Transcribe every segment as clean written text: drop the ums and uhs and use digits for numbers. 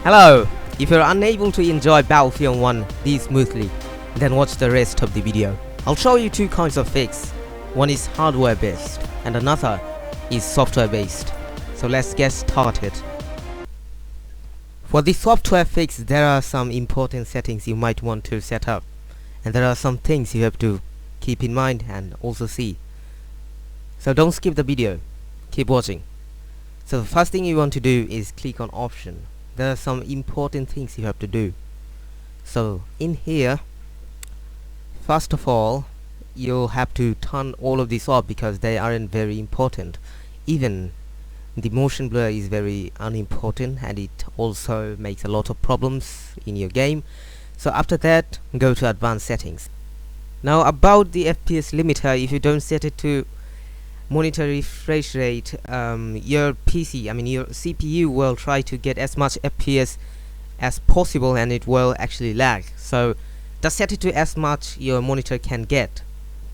Hello! If you're unable to enjoy Battlefield 1 this smoothly, then watch the rest of the video. I'll show you two kinds of fix. One is hardware based and another is software based. So let's get started. For the software fix, there are some important settings you might want to set up, and there are some things you have to keep in mind and also see. So don't skip the video, keep watching. So the first thing you want to do is click on option. There are some important things you have to do. So in here, first of all, you'll have to turn all of these off because they aren't very important. Even the motion blur is very unimportant and it also makes a lot of problems in your game. So after that, go to advanced settings. Now about the FPS limiter, if you don't set it to monitor refresh rate, your PC, your CPU will try to get as much FPS as possible and it will actually lag. So just set it to as much your monitor can get.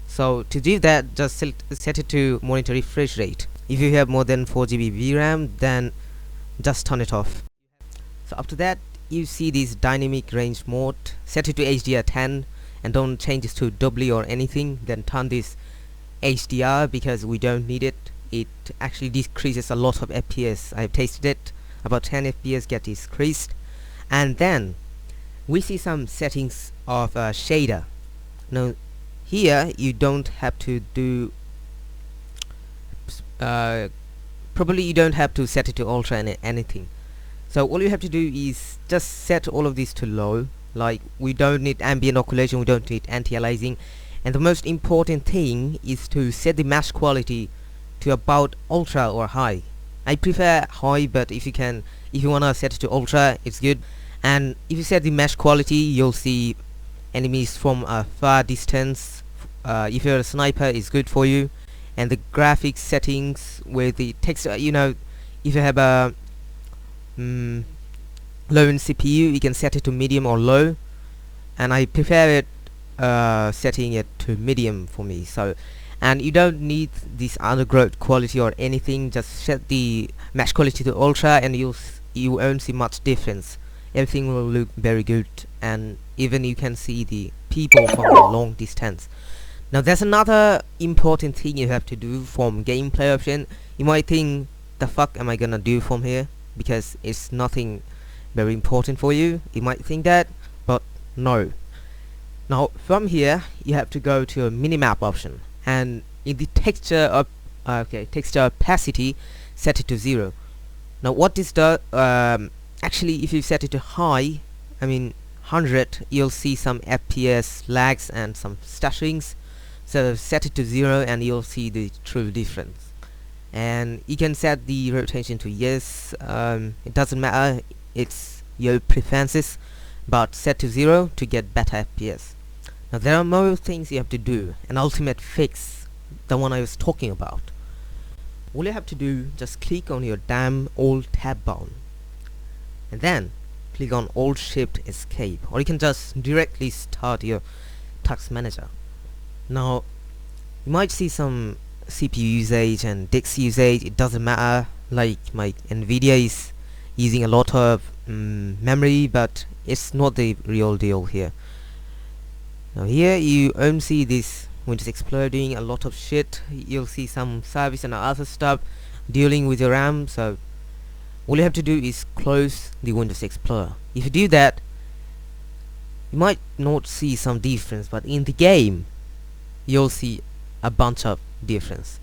So to do that, just set it to monitor refresh rate. If you have more than 4GB VRAM, then just turn it off. So after that, you see this dynamic range mode, set it to HDR10 and don't change it to doubly or anything. Then turn this HDR because we don't need it. It actually decreases a lot of FPS. I've tasted it, about 10 FPS get decreased. And then we see some settings of shader. Now here you don't have to do probably you don't have to set it to ultra and anything. So all you have to do is just set all of these to low. Like we don't need ambient occlusion, we don't need anti-aliasing, and the most important thing is to set the mesh quality to about ultra or high. I prefer high, but if you wanna set it to ultra, it's good. And if you set the mesh quality, you'll see enemies from a far distance. If you're a sniper, it's good for you. And the graphics settings with the text, if you have a low in CPU, you can set it to medium or low, and I prefer it setting it to medium for me. So, and you don't need this undergrowth quality or anything, just set the mesh quality to ultra and you won't see much difference. Everything will look very good, and even you can see the people from a long distance. Now there's another important thing you have to do from gameplay option. You might think, the fuck am I gonna do from here, because it's nothing very important for you. You might think that, but no. Now from here you have to go to a minimap option, and in the texture opacity, set it to 0. Now what this does, actually if you set it to high, 100, you'll see some FPS lags and some stutterings. So set it to 0 and you'll see the true difference. And you can set the rotation to yes, it doesn't matter, it's your preferences, but set to 0 to get better FPS. Now there are more things you have to do. An ultimate fix, the one I was talking about. All you have to do, just click on your damn old tab bar and then click on Alt Shift Escape, or you can just directly start your task manager. Now you might see some CPU usage and disk usage. It doesn't matter, like my Nvidia is using a lot of memory, but it's not the real deal here. Now here you only see this Windows Explorer doing a lot of shit. You'll see some service and other stuff dealing with your RAM. So all you have to do is close the Windows Explorer. If you do that, you might not see some difference, but in the game you'll see a bunch of difference.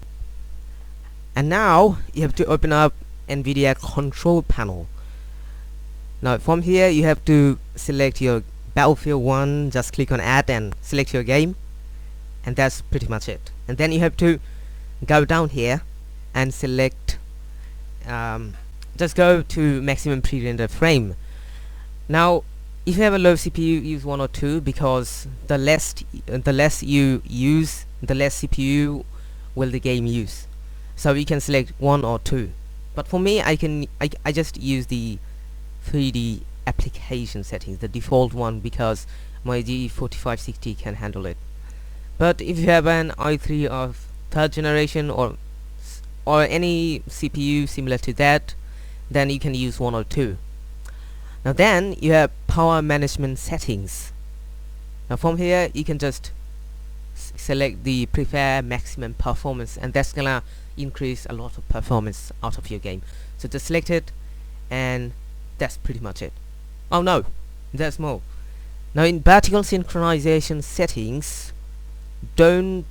And now you have to open up Nvidia control panel. Now from here you have to select your Battlefield 1, just click on add and select your game, and that's pretty much it. And then you have to go down here and select just go to maximum pre-render frame. Now if you have a low CPU, use 1 or 2, because the less you use, the less CPU will the game use. So you can select 1 or 2. But for me, I just use the 3D application settings, the default one, because my G4560 can handle it. But if you have an i3 of 3rd generation or any CPU similar to that, then you can use 1 or 2. Now then you have power management settings. Now from here you can just select the prefer maximum performance, and that's gonna increase a lot of performance out of your game. So just select it, and that's pretty much it. Oh no, there's more. Now in vertical synchronization settings, don't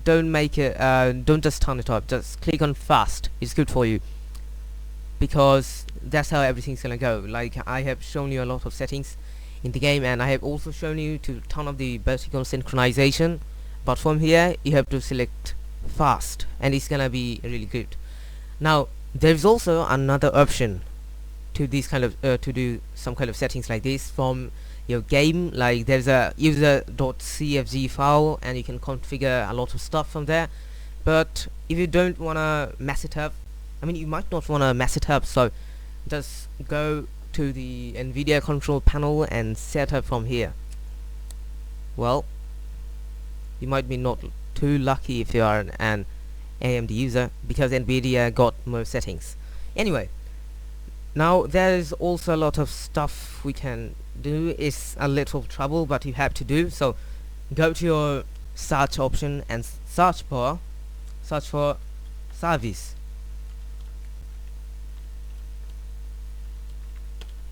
make it don't just turn it off, just click on fast. It's good for you, because that's how everything's gonna go. Like, I have shown you a lot of settings in the game, and I have also shown you to turn off the vertical synchronization, but from here you have to select fast, and it's gonna be really good. Now there's also another option to these kind of to do some kind of settings like this from your game. Like, there's a user.cfg file, and you can configure a lot of stuff from there. But if you don't wanna mess it up, I mean, you might not wanna mess it up, so just go to the Nvidia control panel and set up from here. Well, you might be not too lucky if you are an AMD user, because Nvidia got more settings. Anyway, now there's also a lot of stuff we can do. It's a little trouble, but you have to do. So go to your search option and search for service.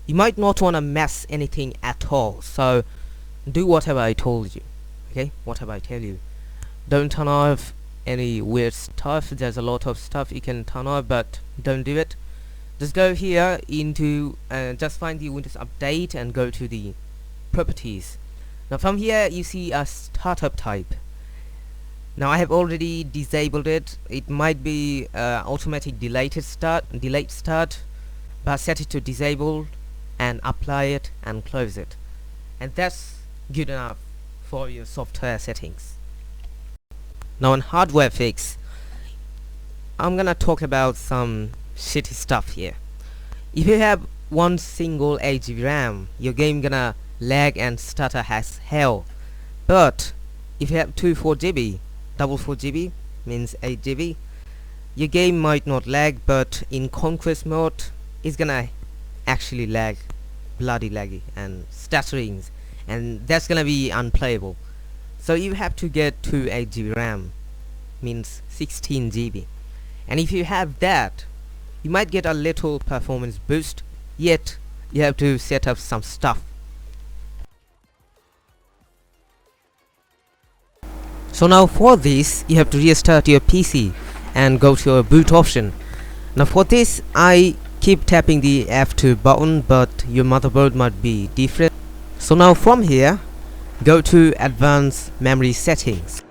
You might not want to mess anything at all, so do whatever I told you. Okay, whatever I tell you. Don't turn off any weird stuff. There's a lot of stuff you can turn off, but don't do it. Just go here into just find the Windows Update and go to the properties. Now from here you see a startup type. Now I have already disabled it. It might be automatic delayed start, but set it to disabled and apply it and close it, and that's good enough for your software settings. Now on hardware fix, I'm gonna talk about some shitty stuff here. If you have one single 8GB RAM, your game gonna lag and stutter as hell. But if you have two 4GB, double 4GB means 8GB, your game might not lag, but in conquest mode it's gonna actually lag, bloody laggy and stuttering, and that's gonna be unplayable. So you have to get two 8GB RAM, means 16GB, and if you have that, you might get a little performance boost, yet you have to set up some stuff. So now for this you have to restart your PC and go to your boot option. Now for this I keep tapping the F2 button, but your motherboard might be different. So now from here go to advanced memory settings,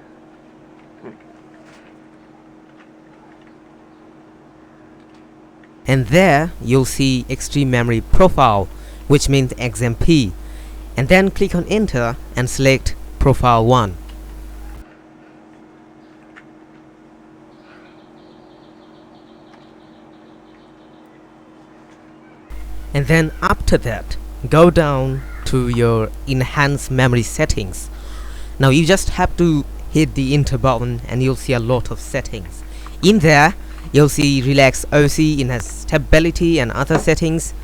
and there you'll see extreme memory profile, which means XMP, and then click on enter and select profile 1. And then after that go down to your enhanced memory settings. Now you just have to hit the enter button and you'll see a lot of settings. In there you'll see relax OC, enhance stability and other settings.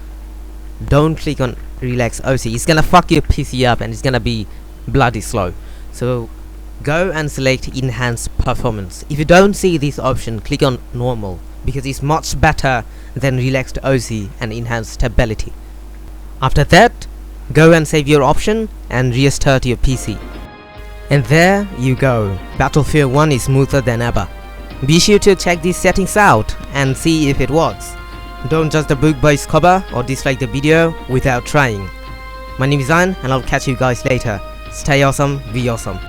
Don't click on relax OC, it's gonna fuck your PC up and it's gonna be bloody slow. So go and select enhance performance. If you don't see this option, click on normal, because it's much better than relaxed OC and enhanced stability. After that go and save your option and restart your PC. And there you go, Battlefield 1 is smoother than ever. Be sure to check these settings out and see if it works. Don't judge the book by its cover or dislike the video without trying. My name is An, and I'll catch you guys later. Stay awesome, be awesome.